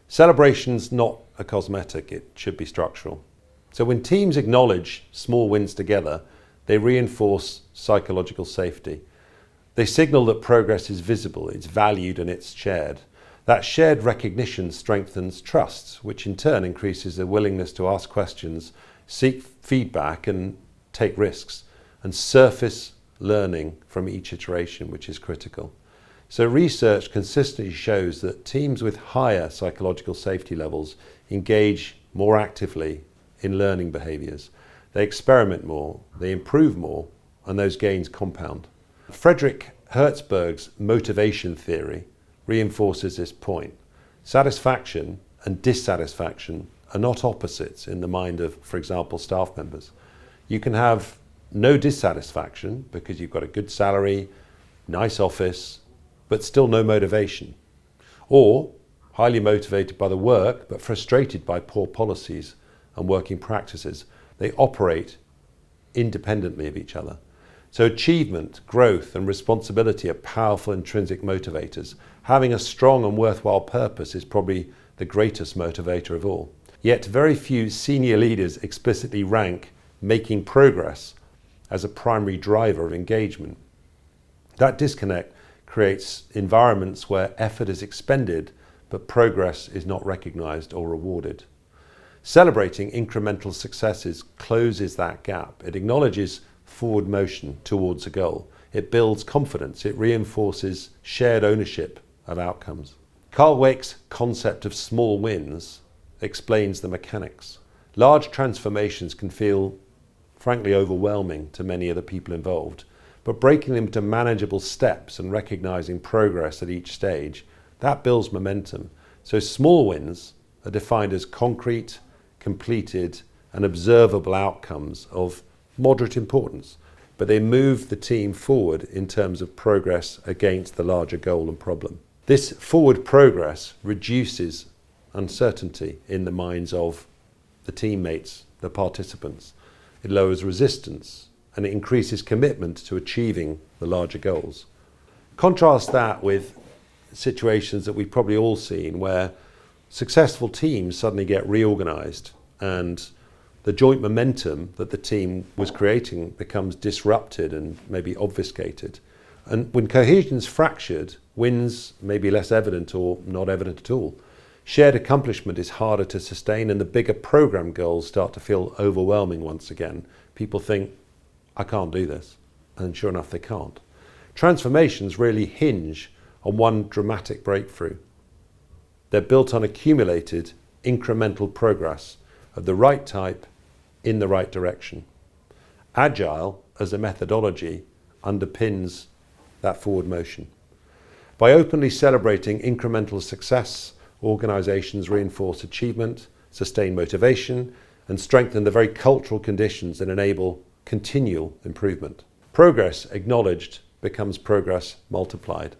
Celebration's not a cosmetic, it should be structural. So when teams acknowledge small wins together, they reinforce psychological safety. They signal that progress is visible, it's valued and it's shared. That shared recognition strengthens trust, which in turn increases the willingness to ask questions, seek feedback and take risks, and surface learning from each iteration, which is critical. So research consistently shows that teams with higher psychological safety levels engage more actively in learning behaviours. They experiment more, they improve more, and those gains compound. Frederick Herzberg's motivation theory reinforces this point. Satisfaction and dissatisfaction are not opposites in the mind of, for example, staff members. You can have no dissatisfaction because you've got a good salary, nice office, but still no motivation. Or highly motivated by the work, but frustrated by poor policies and working practices. They operate independently of each other. So achievement, growth and responsibility are powerful intrinsic motivators. Having a strong and worthwhile purpose is probably the greatest motivator of all. Yet very few senior leaders explicitly rank making progress as a primary driver of engagement. That disconnect creates environments where effort is expended but progress is not recognized or rewarded. Celebrating incremental successes closes that gap. It acknowledges forward motion towards a goal. It builds confidence. It reinforces shared ownership of outcomes. Carl Wake's concept of small wins explains the mechanics. Large transformations can feel, frankly, overwhelming to many of the people involved, but breaking them to manageable steps and recognizing progress at each stage, that builds momentum. So small wins are defined as concrete, completed and observable outcomes of moderate importance, but they move the team forward in terms of progress against the larger goal and problem. This forward progress reduces uncertainty in the minds of the teammates, the participants. It lowers resistance and it increases commitment to achieving the larger goals. Contrast that with situations that we've probably all seen where successful teams suddenly get reorganized and the joint momentum that the team was creating becomes disrupted and maybe obfuscated. And when cohesion's fractured, wins may be less evident or not evident at all. Shared accomplishment is harder to sustain and the bigger program goals start to feel overwhelming once again. People think, I can't do this. And sure enough, they can't. Transformations really hinge on one dramatic breakthrough. They're built on accumulated incremental progress of the right type in the right direction. Agile as a methodology underpins that forward motion. By openly celebrating incremental success, organizations reinforce achievement, sustain motivation, and strengthen the very cultural conditions that enable continual improvement. Progress acknowledged becomes progress multiplied.